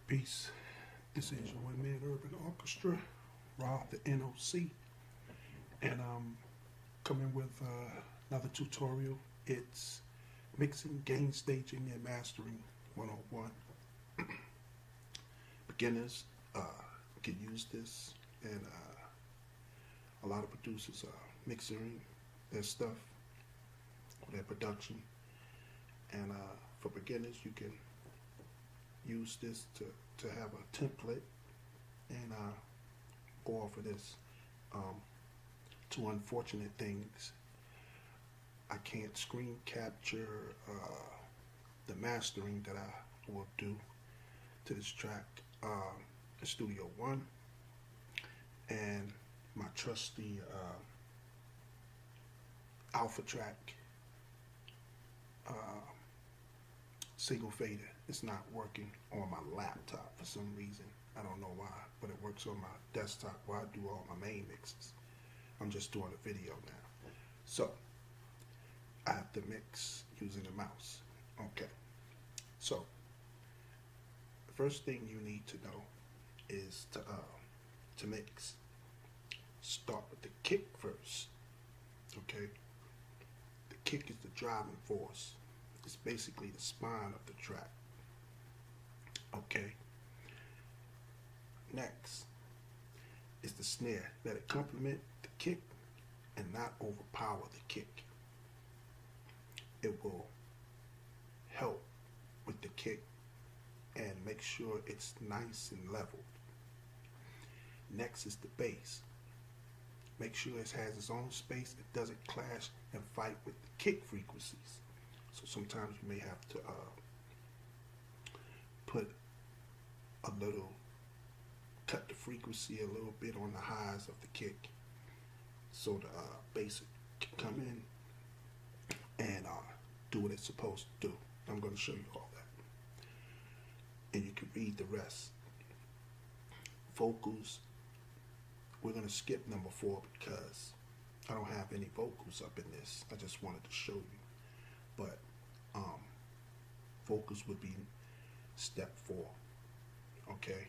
Peace. This is your one man urban orchestra, Rob the N.O.C. And I'm coming with another tutorial. It's mixing, gain staging, and mastering 101. Beginners can use this, and a lot of producers are mixing their stuff, their production. And for beginners, you can use this to have a template and go off of this. Two unfortunate things: I can't screen capture the mastering that I will do to this track, Studio One, and my trusty Alpha track single fader is not working on my laptop for some reason. I don't know why, but it works on my desktop where I do all my main mixes. I'm just doing a video now. So I have to mix using the mouse. Okay. So the first thing you need to know is to mix. Start with the kick first. Okay. The kick is the driving force. It's basically the spine of the track. Okay. Next is the snare. Let it complement the kick and not overpower the kick. It will help with the kick and make sure it's nice and level. Next is the bass. Make sure it has its own space. It doesn't clash and fight with the kick frequencies. So sometimes you may have to cut the frequency a little bit on the highs of the kick, so the bass can come in and do what it's supposed to do. I'm going to show you all that, and you can read the rest. Vocals, we're going to skip number 4 because I don't have any vocals up in this. I just wanted to show you. But vocals would be step 4. Okay.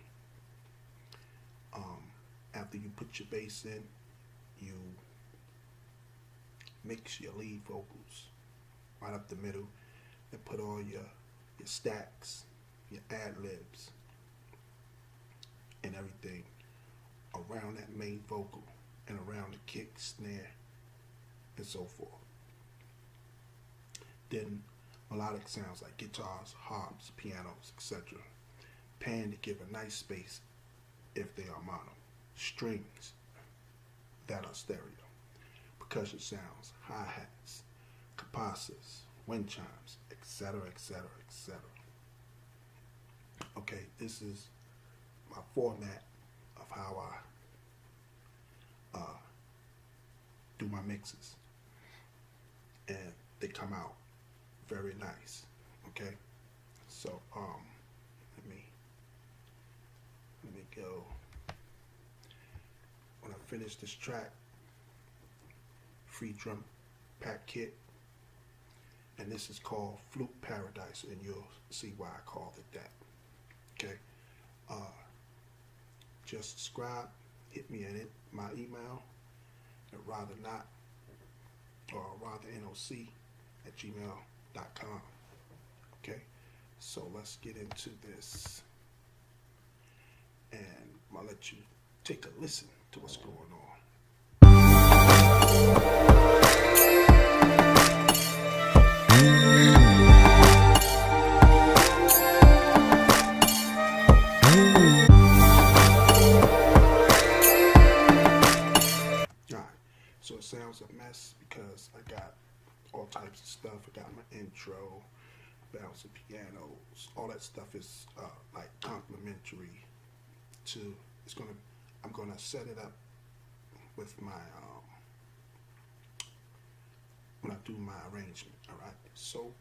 After you put your bass in, you mix your lead vocals right up the middle and put all your stacks, your ad-libs, and everything around that main vocal and around the kick, snare, and so forth. Then melodic sounds like guitars, harps, pianos, etc. Pan to give a nice space if they are mono. Strings that are stereo. Percussion sounds, hi-hats, capacitors, wind chimes, etc., etc., etc. Okay, this is my format of how I do my mixes, and they come out very nice. Okay, so let me go. When I finish this track, free drum pack kit, and this is called Flute Paradise, and you'll see why I called it that. Okay, just subscribe, hit me at my email at rather not or rather NOC at gmail.com. Okay, so let's get into this, and I'll let you take a listen to what's going on. Alright, so it sounds a mess because I got all types of stuff. I got my intro, bouncing pianos, all that stuff is like complementary to. I'm gonna set it up with my when I do my arrangement. All right, so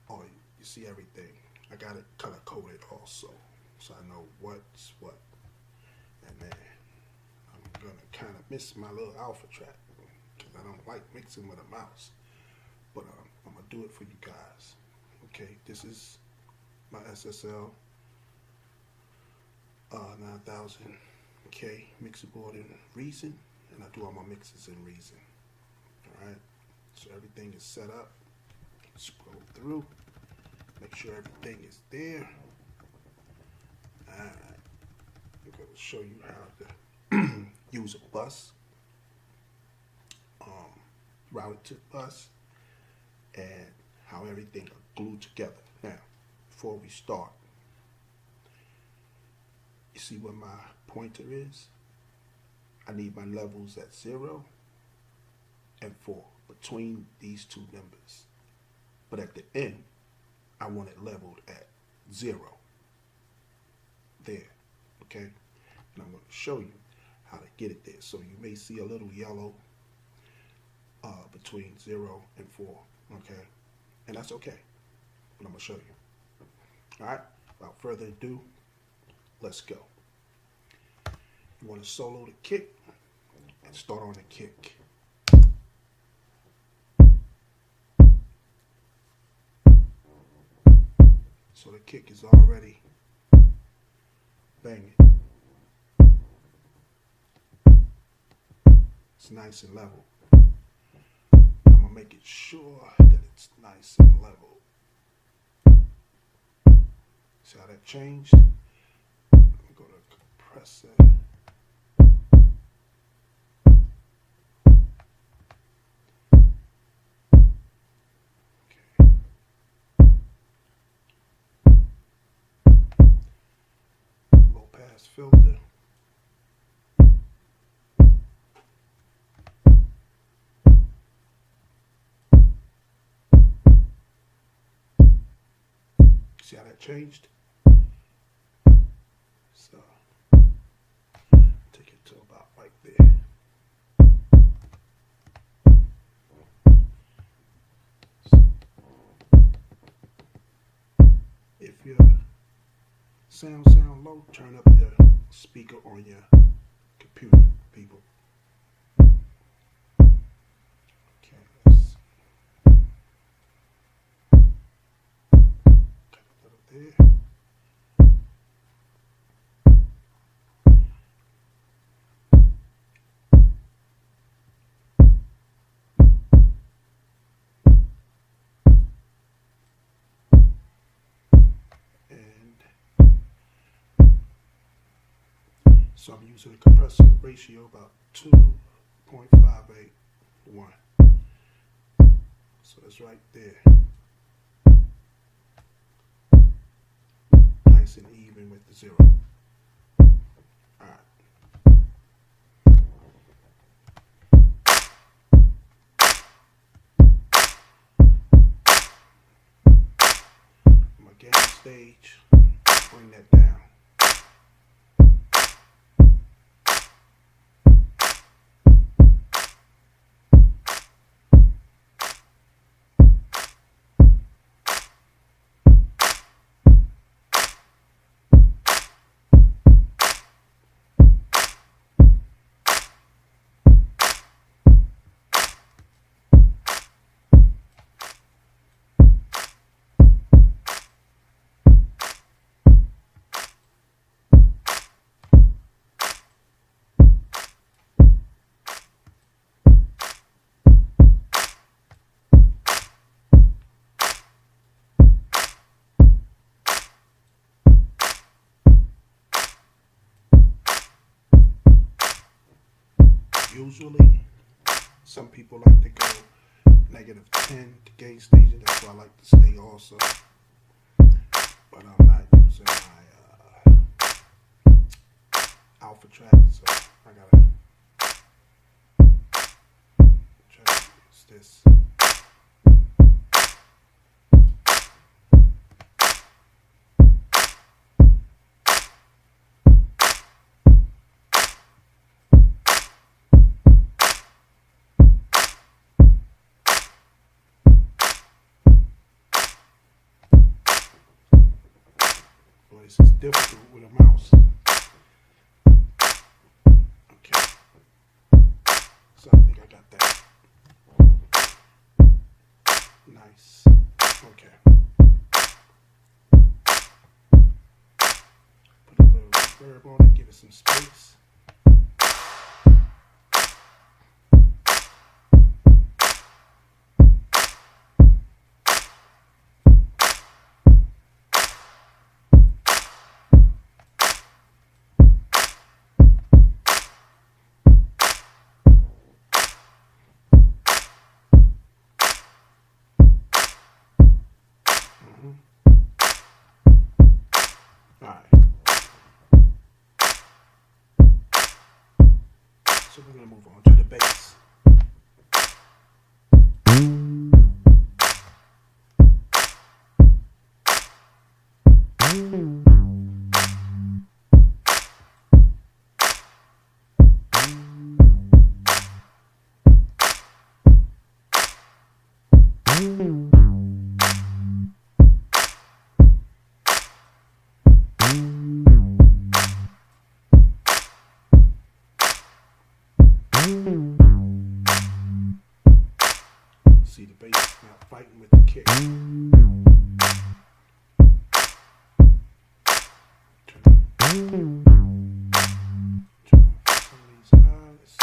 you see everything. I got it color coded also, so I know what's what. And then I'm gonna kind of miss my little alpha track because I don't like mixing with a mouse. But I'm gonna do it for you guys. Okay, this is my SSL 9000K mixer board in Reason, and I do all my mixes in Reason. Alright, so everything is set up. Scroll through, make sure everything is there. Alright, I'm going to show you how to use a bus, routed to bus, and how everything are glued together. Now, before we start, you see where my pointer is? I need my levels at 0 and 4 between these two numbers. But at the end, I want it leveled at 0. There, okay? And I'm going to show you how to get it there. So you may see a little yellow between 0 and 4, okay? And that's okay, but I'm going to show you. All right, without further ado, let's go. You want to solo the kick and start on the kick. So the kick is already banging. It's nice and level. I'm going to make it sure that it's nice and level. See how that changed? I'm going to compress it. Okay. Low pass filter. See how that changed? So, take it to about right there. If your sound low, turn up the speaker on your computer, people. Okay, let's see. Cut a little there. So I'm using a compressor ratio about 2.58 to 1. So it's right there. Nice and even with the 0. Alright. My gain stage, bring that down. Usually, some people like to go -10 to gain station. That's why I like to stay also. But I'm not using my alpha track, so I gotta try to use this. This is difficult with a mouse. Okay. So I think I got that. Nice. Okay. reverb on it, give it some space. So we're going to move on to the bass. See the bass not fighting with the kick. Turn off some of these highs.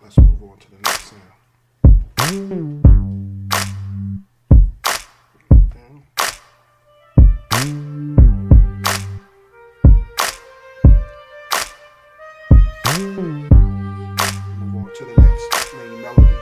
Let's move on to the next sound. Down. Move on to the next main melody.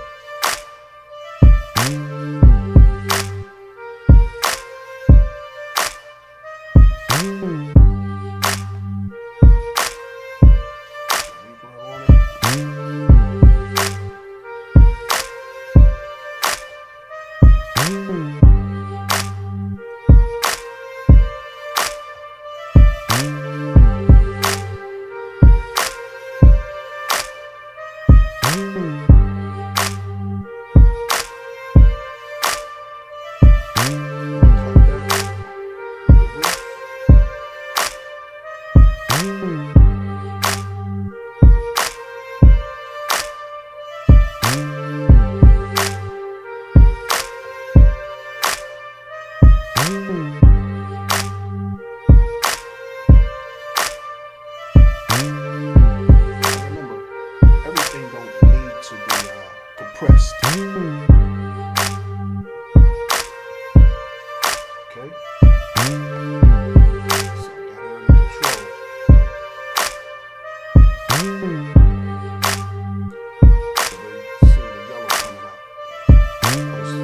Compressed. Okay. So I got it under control. So they see the yellow coming out. First,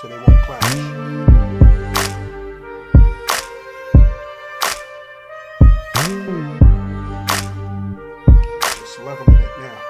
So they won't clash. Just leveling it now.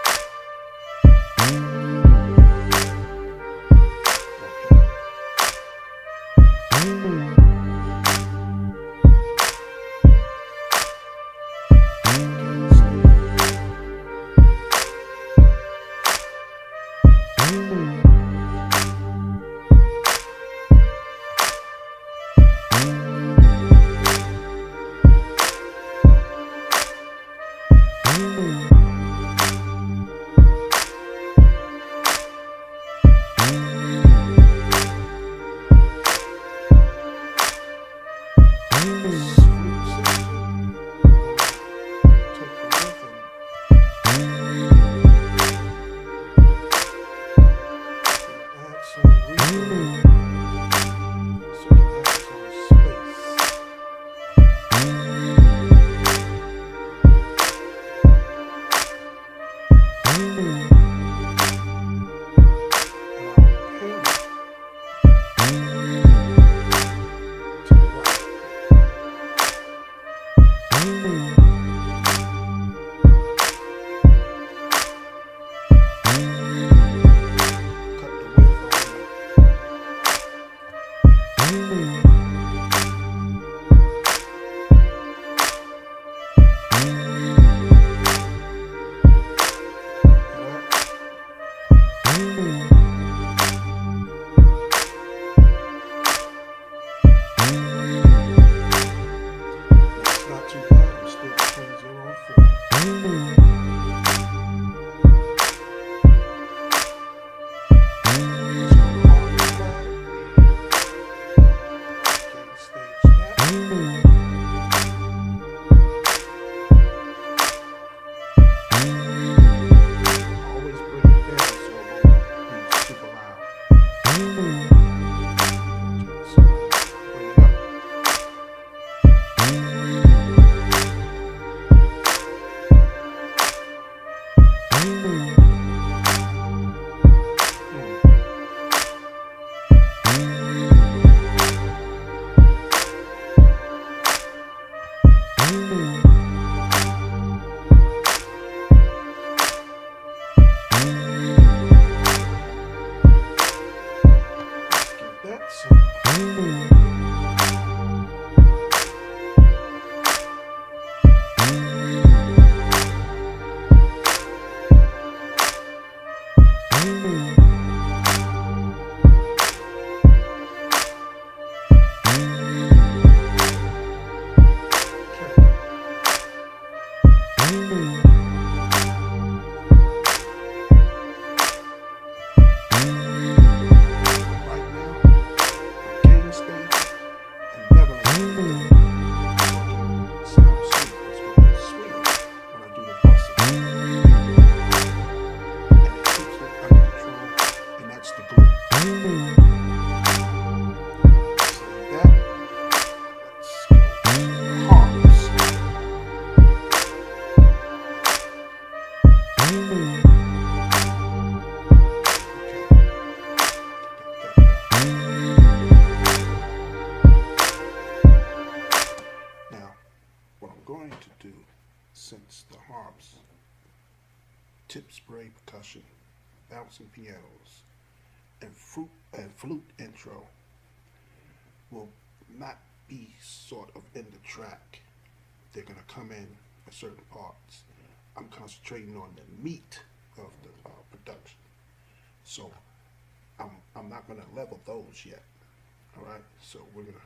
Since the harps, tip spray percussion, bouncing pianos, and flute intro will not be sort of in the track. They're gonna come in at certain parts. I'm concentrating on the meat of the production. So I'm not gonna level those yet. All right. So we're gonna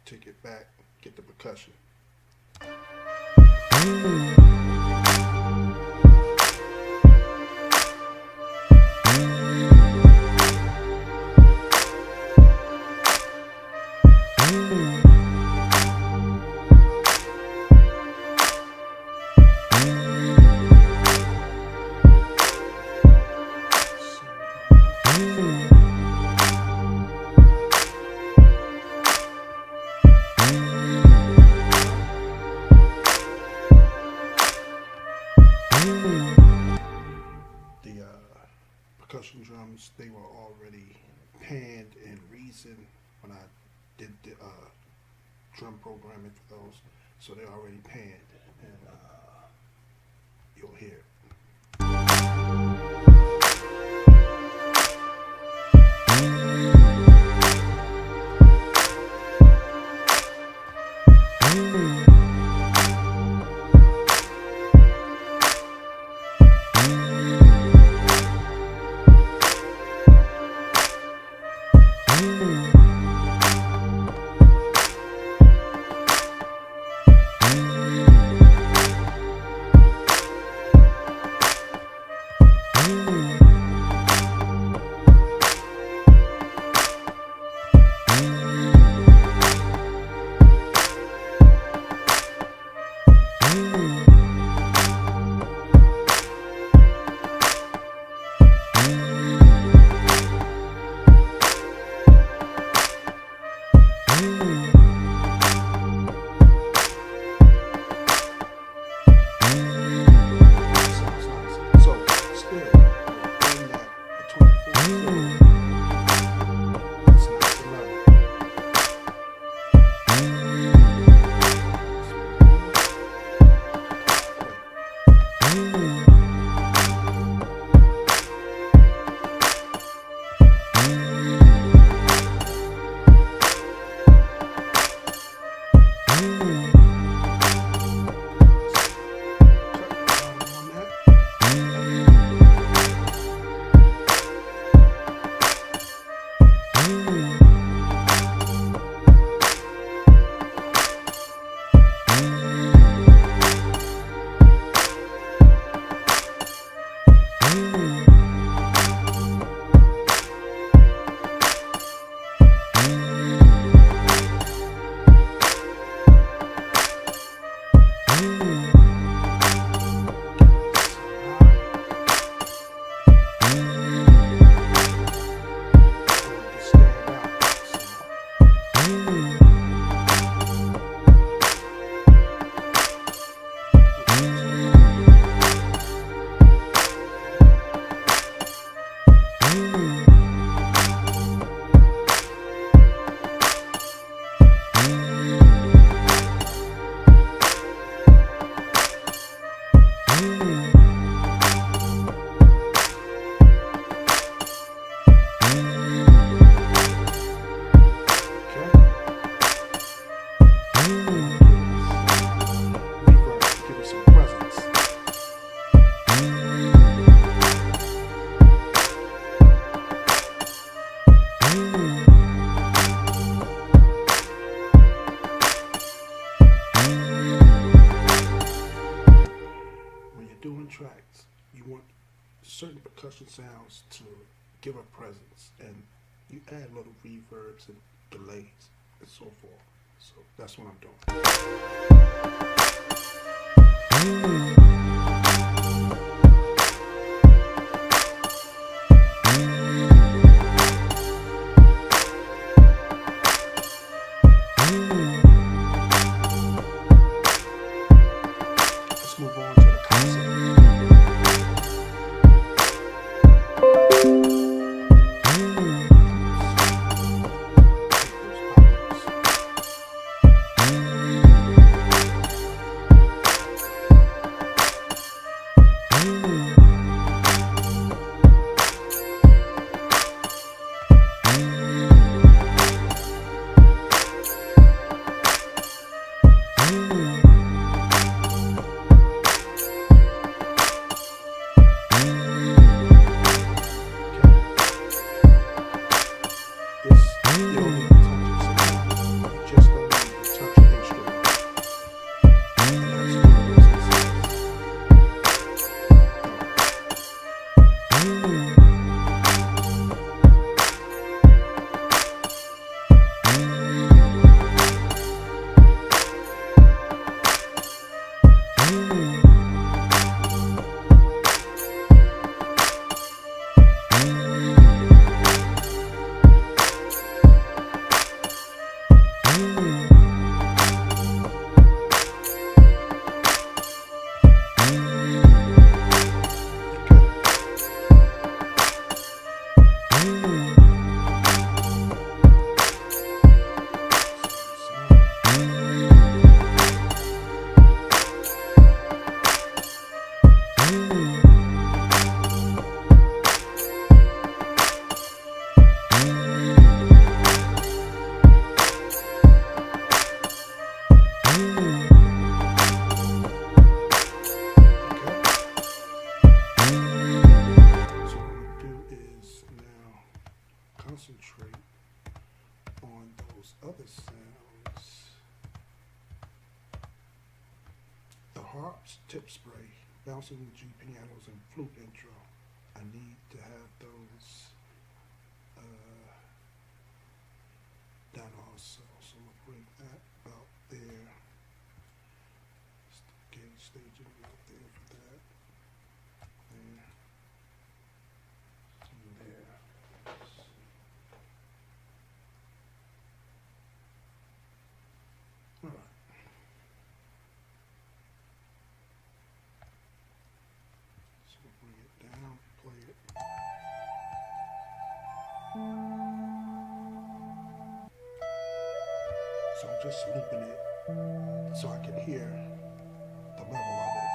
take it back, get the percussion. The percussion drums, they were already panned and reasoned when I did the drum programming for those, so they're already panned, and you'll hear it. Tracks, you want certain percussion sounds to give a presence, and you add little reverbs and delays and so forth. So that's what I'm doing. Let's move on to the concept. Concentrate on those other sounds. The harps, tip spray, bouncing G pianos, and flute intro. I need to have those done also. So we'll bring that out there. Gauge staging out there for that. There. There. All right. So we'll bring it down, play it. So I'm just looping it so I can hear the level of it.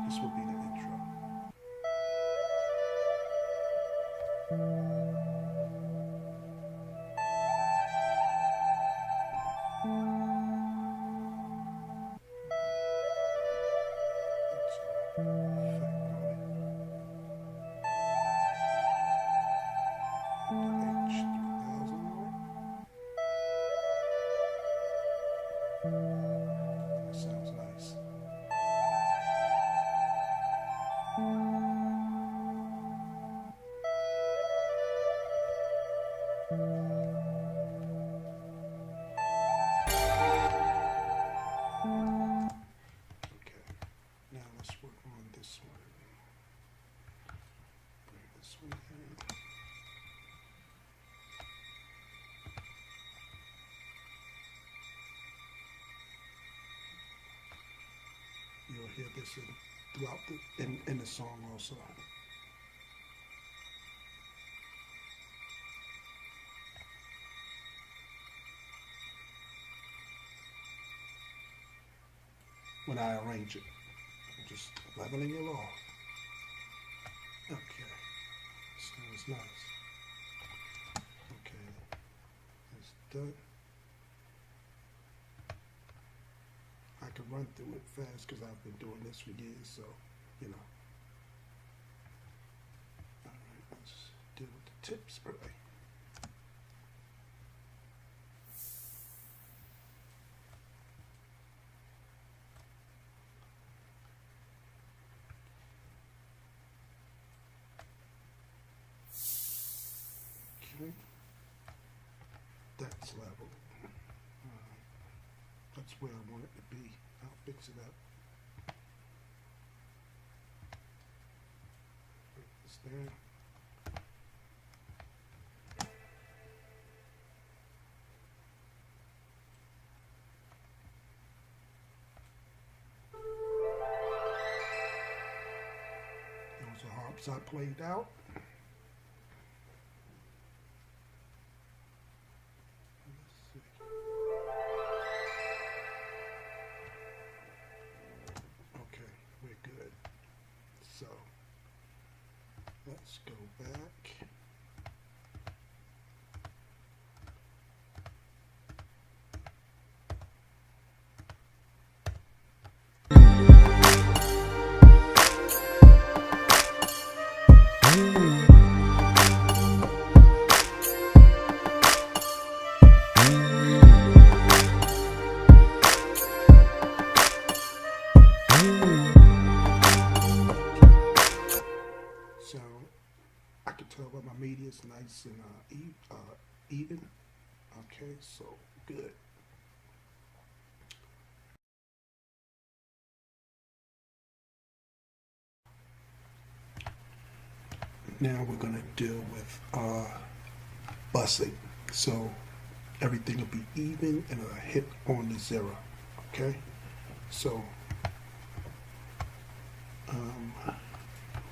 This will be the intro. That sounds nice. Okay, now let's work on this one. Bring this one in. You'll hear this throughout in the song also. When I arrange it, I'm just leveling it off. Okay, sounds nice. Okay, it's done. I can run through it fast because I've been doing this for years, so, you know. All right, let's deal with the tip spray. Okay, that's level. That's where I want it to be. I'll fix it up. Put this there. Those are harps I played out. So let's go back. So I can tell by my media is nice and even. Okay, so good. Now we're going to deal with bussing. So everything will be even and it'll hit on the 0. Okay? So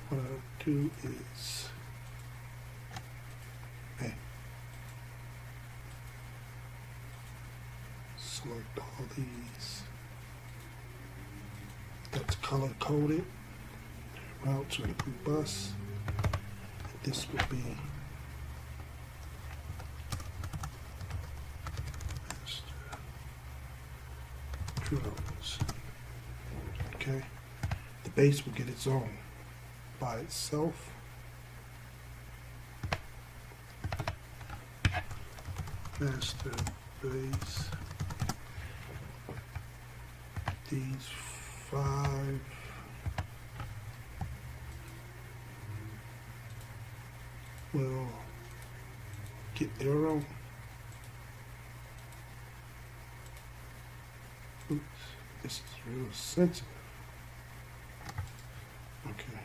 what I'll do is, select all these. That's color coded. Route to the bus. This will be drones. Okay, the base will get its own by itself. Master base. These 5 will get their own. Oops, this is real sensitive. Okay.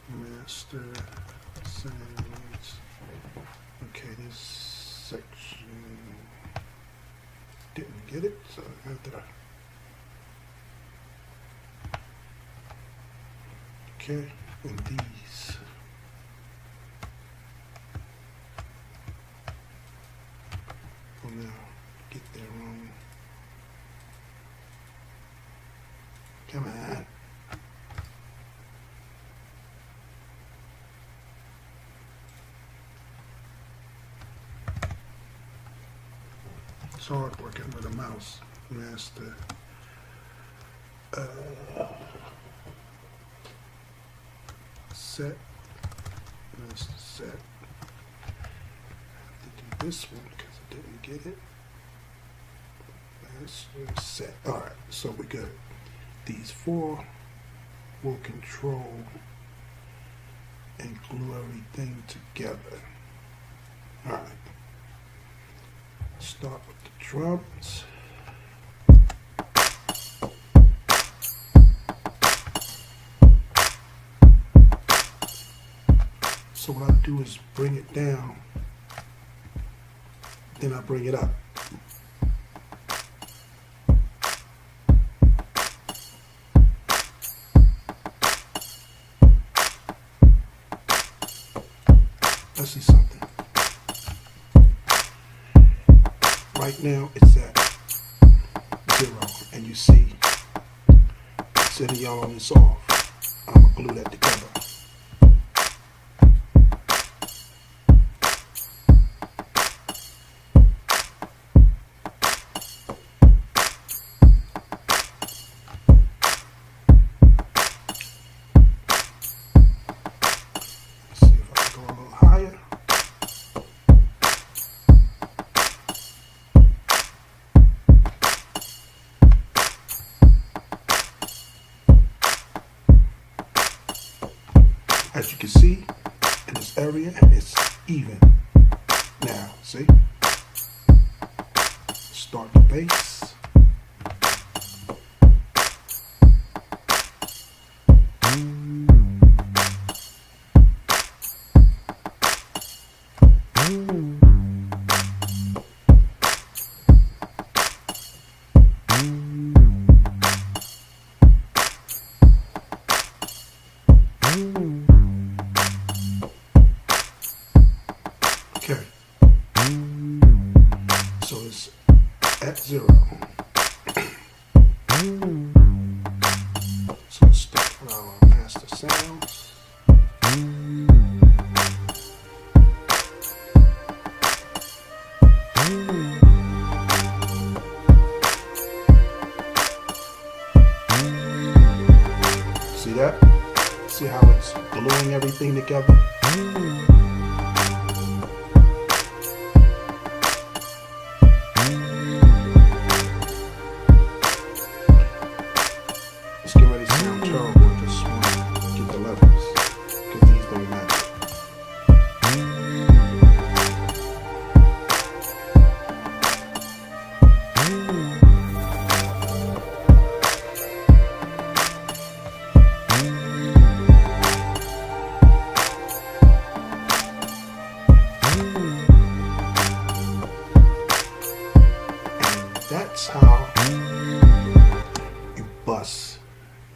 Master sounds. Okay, this section didn't get it, so I have to. Okay, and these. Will now get their own. Come on. It's hard working with a mouse. Master. Set. Master set. I have to do this one because I didn't get it. Master set. Alright, so we're good. These 4 will control and glue everything together. Alright. Start with the drums. So what I do is bring it down, then I bring it up. Let's see something. Right now it's at 0, and you see instead of yellow this off, I'm gonna glue that together. Let's see if I can go a little higher. As you can see, in this area, it's even. Now, see? Start the bass. Okay. So it's at 0. So let's start with our master sounds. See that? See how it's gluing everything together? Let's get ready to sound terrible. I just want to get the levels, because these don't matter.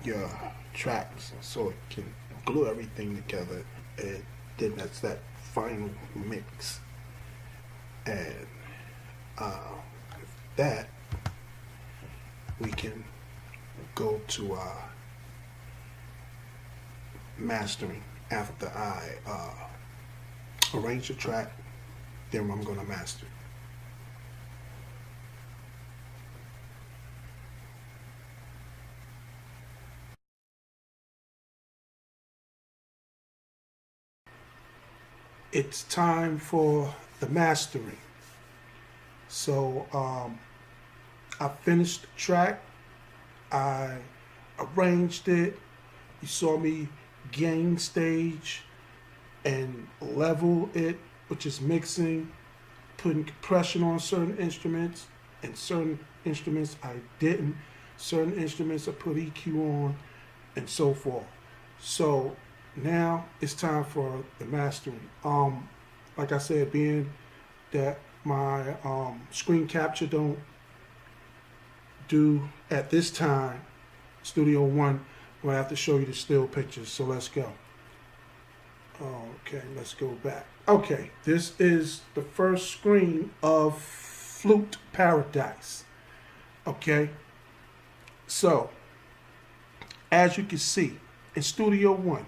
your tracks so it can glue everything together, and then that's that final mix. And with that, we can go to mastering. After I arrange the track, then I'm going to master. It's time for the mastering. So I finished the track. I arranged it. You saw me gain stage and level it, which is mixing, putting compression on certain instruments, and certain instruments I didn't. Certain instruments I put EQ on, and so forth. So now it's time for the mastering. Like I said, being that my screen capture don't do at this time, Studio One, I'm gonna have to show you the still pictures. So let's go. Okay, let's go back. Okay, this is the first screen of Flute Paradise. Okay, so as you can see in Studio One,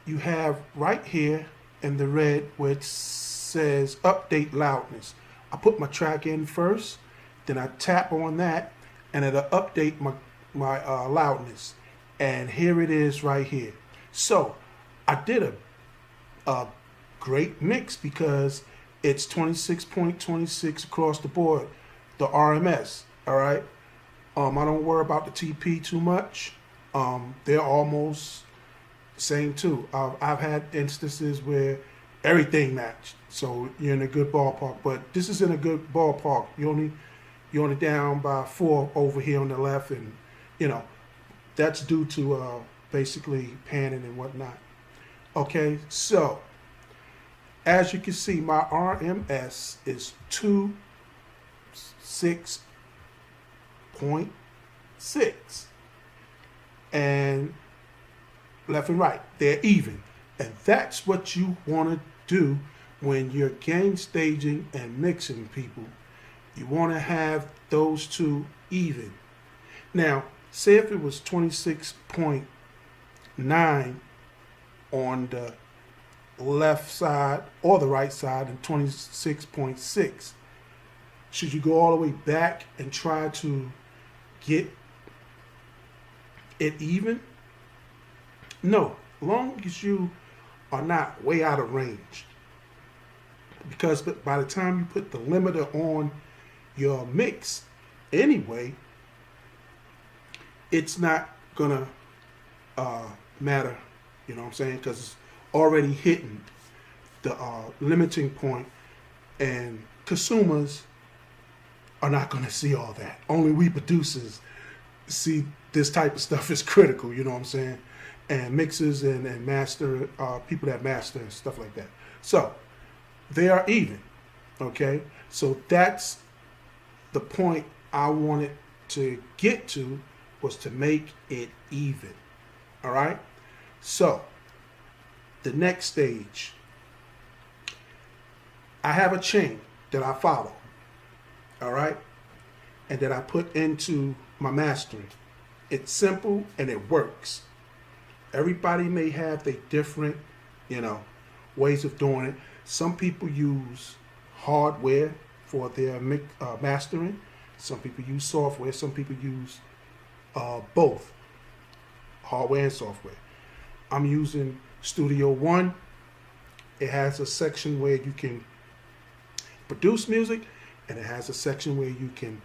you have right here in the red where it says update loudness. I put my track in first, then I tap on that, and it'll update my loudness. And here it is right here. So I did a great mix because it's 26.26 across the board, the RMS. All right. I don't worry about the TP too much. They're almost same too. I've had instances where everything matched, so you're in a good ballpark. But this is in a good ballpark. You're only down by 4 over here on the left, and that's due to basically panning and whatnot. Okay, so as you can see, my RMS is 26.6, and left and right, they're even. And that's what you want to do when you're gain staging and mixing people. You want to have those two even. Now, say if it was 26.9 on the left side or the right side and 26.6. Should you go all the way back and try to get it even? No, long as you are not way out of range. Because by the time you put the limiter on your mix anyway, it's not gonna matter, you know what I'm saying? Because it's already hitting the limiting point, and consumers are not gonna see all that. Only we producers see this type of stuff is critical, you know what I'm saying? And mixers and master, people that master and stuff like that. So they are even, okay? So that's the point I wanted to get to, was to make it even, all right? So the next stage, I have a chain that I follow, all right? And that I put into my mastering. It's simple and it works. Everybody may have their different, ways of doing it. Some people use hardware for their mastering. Some people use software. Some people use both hardware and software. I'm using Studio One. It has a section where you can produce music, and it has a section where you can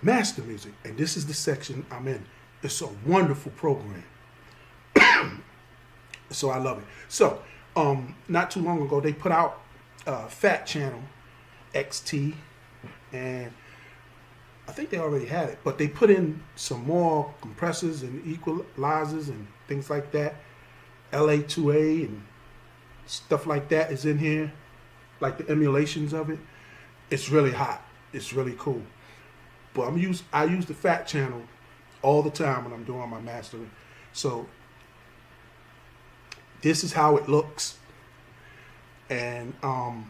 master music. And this is the section I'm in. It's a wonderful program. So I love it. So not too long ago, they put out Fat Channel XT, and I think they already had it, but they put in some more compressors and equalizers and things like that. LA2A and stuff like that is in here, like the emulations of it. It's really hot. It's really cool. But I use the Fat Channel all the time when I'm doing my mastering. So this is how it looks. And I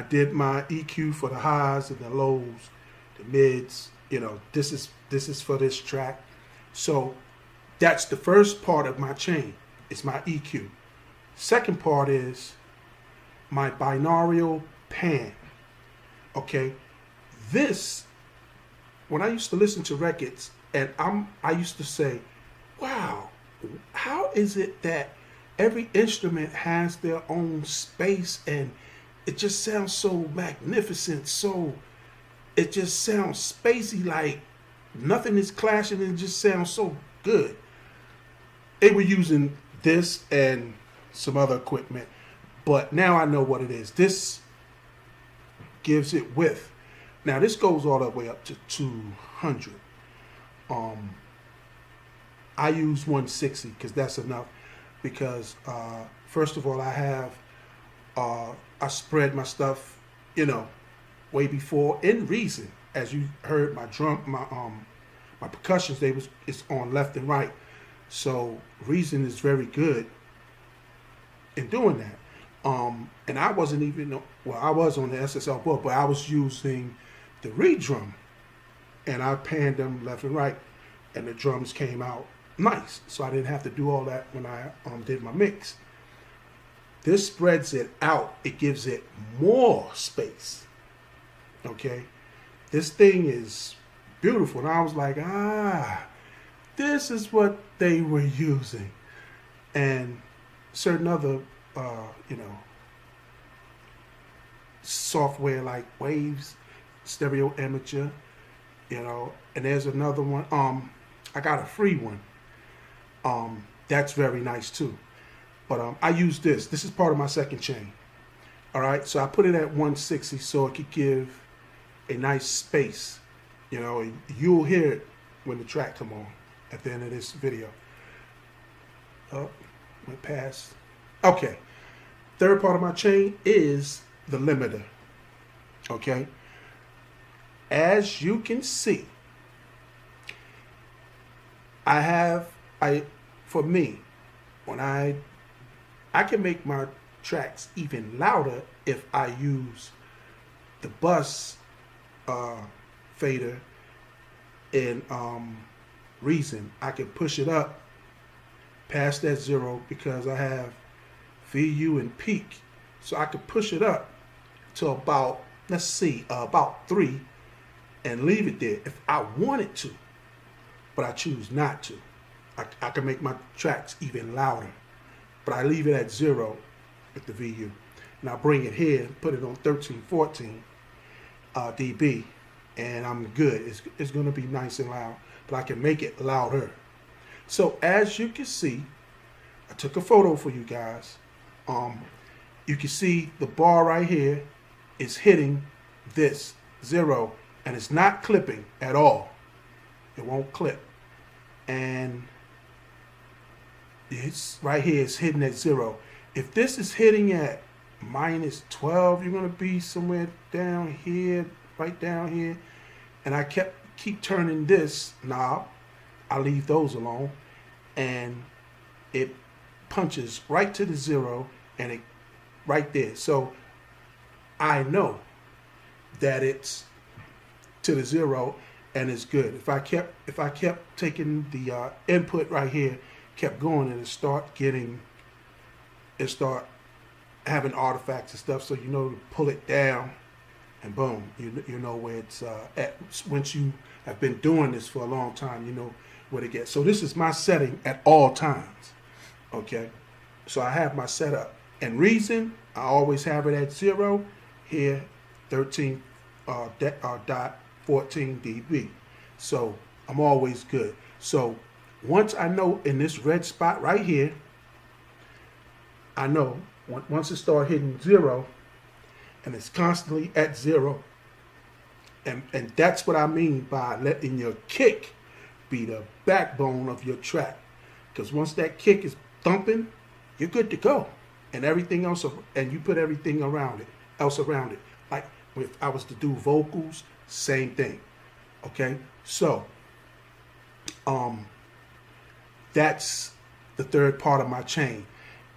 did my EQ for the highs and the lows, the mids. You know, this is for this track. So that's the first part of my chain. It's my EQ. Second part is my binaural pan. Okay, this, when I used to listen to records, and I used to say, wow, how is it that every instrument has their own space and it just sounds so magnificent, so it just sounds spacey, like nothing is clashing, and it just sounds so good. They were using this and some other equipment, but now I know what it is. This gives it width. Now this goes all the way up to 200. I use 160 because that's enough. Because first of all, I spread my stuff, you know, way before in Reason. As you heard, my percussions, it's on left and right. So Reason is very good in doing that. And I wasn't even, well, I was on the SSL board, but I was using the re-drum, and I panned them left and right, and the drums came out nice. So I didn't have to do all that when I did my mix. This spreads it out. It gives it more space. Okay, this thing is beautiful, and I was like, this is what they were using. And certain other, software like Waves, Stereo Imager, and there's another one. I got a free one. That's very nice too. But I use this. This is part of my second chain. All right, so I put it at 160 so it could give a nice space. You'll hear it when the track come on at the end of this video. Oh, went past. Okay. Third part of my chain is the limiter. Okay. As you can see, for me, when I can make my tracks even louder if I use the bus fader in Reason. I can push it up past that 0 because I have VU and peak. So I could push it up to about, about 3 and leave it there if I wanted to. But I choose not to. I can make my tracks even louder. But I leave it at 0 with the VU. And I bring it here, put it on 13, 14 dB, and I'm good. It's going to be nice and loud, but I can make it louder. So as you can see, I took a photo for you guys. You can see the bar right here is hitting this 0, and it's not clipping at all. It won't clip. And it's right here, it's hitting at 0. If this is hitting at -12, you're going to be somewhere down here, right down here. And I keep turning this knob. I leave those alone, and it punches right to the 0, and it right there. So I know that it's to the 0 and it's good. If I kept taking the input right here, kept going, and it start having artifacts and stuff, so to pull it down, and boom, you know where it's at. Once you have been doing this for a long time, you know where to get. So this is my setting at all times. Okay, so I have my setup. And Reason, I always have it at 0. Here, 13 dot 14 dB. So I'm always good. So once I know in this red spot right here, I know once it starts hitting 0, and it's constantly at 0, and that's what I mean by letting your kick be the backbone of your track. Because once that kick is thumping, you're good to go. And everything else, and you put everything else around it. Like if I was to do vocals, same thing. Okay, so that's the third part of my chain.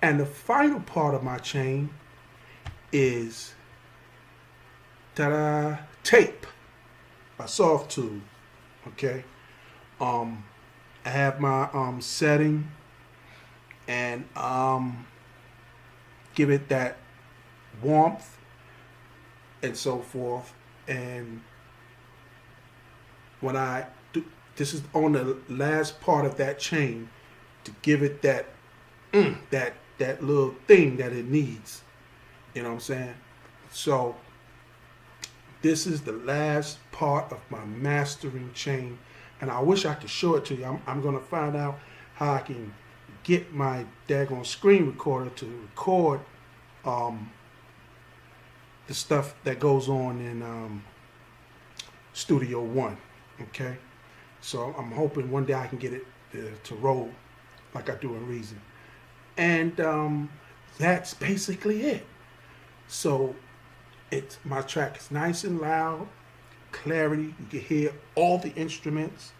And the final part of my chain is ta-da, tape, a soft tube. Okay. I have my setting and give it that warmth and so forth. And when I do, this is on the last part of that chain to give it that that little thing that it needs. You know what I'm saying? So this is the last part of my mastering chain, and I wish I could show it to you. I'm gonna find out how I can get my daggone screen recorder to record the stuff that goes on in Studio One. Okay, so I'm hoping one day I can get it to roll like I do in Reason, and that's basically it. So it's my track is nice and loud, clarity. You can hear all the instruments.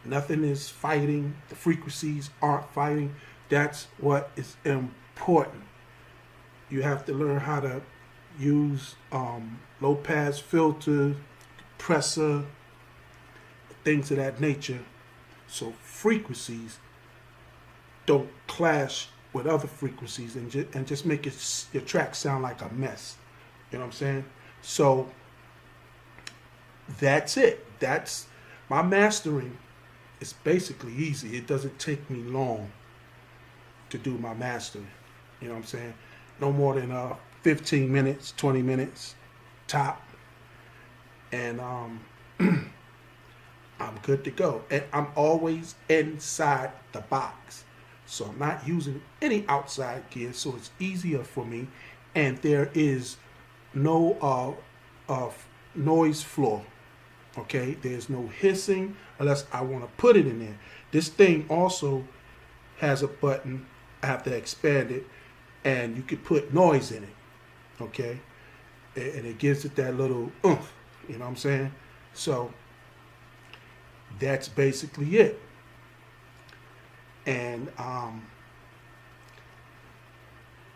Nothing is fighting. The frequencies aren't fighting. That's what is important. You have to learn how to use low pass filter, compressor, things of that nature, so frequencies don't clash with other frequencies and just make your track sound like a mess. You know what I'm saying? So that's it. That's my mastering. It's basically easy. It doesn't take me long to do my mastering. You know what I'm saying? No more than 15 minutes, 20 minutes top. And I'm good to go. And I'm always inside the box. So I'm not using any outside gear, so it's easier for me. And there is no noise floor. Okay, there's no hissing unless I want to put it in there. This thing also has a button. I have to expand it, and you can put noise in it. Okay, and it gives it that little oomph. You know what I'm saying? So that's basically it. And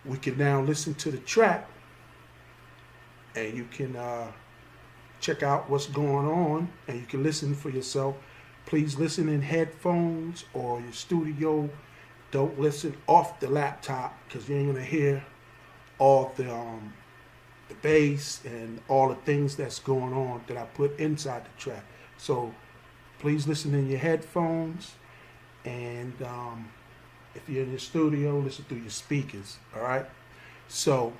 we can now listen to the track, and you can check out what's going on, and you can listen for yourself. Please listen in headphones or your studio. Don't listen off the laptop, because you ain't gonna hear all the bass and all the things that's going on that I put inside the track. So please listen in your headphones, and if you're in your studio, listen through your speakers. All right. So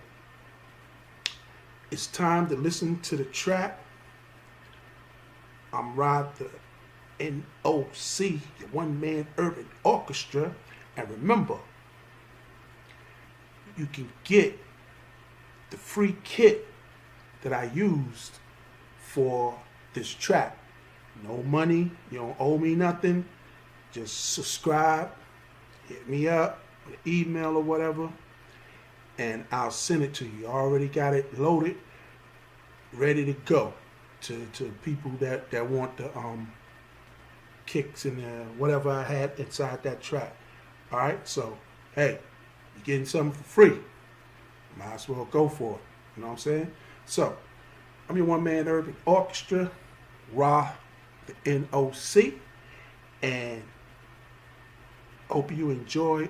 it's time to listen to the track. I'm Rod, the N.O.C, your one-man urban orchestra. And remember, you can get the free kit that I used for this track. No money, you don't owe me nothing. Just subscribe, hit me up with an email or whatever, and I'll send it to you. I already got it loaded, ready to go to people that want the kicks and whatever I had inside that track. All right, so hey, you're getting something for free. Might as well go for it. You know what I'm saying? So I'm your one-man urban orchestra, Ra, the N.O.C, and hope you enjoyed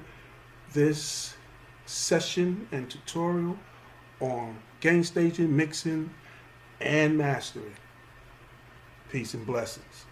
this session and tutorial on gain staging, mixing, and mastering. Peace and blessings.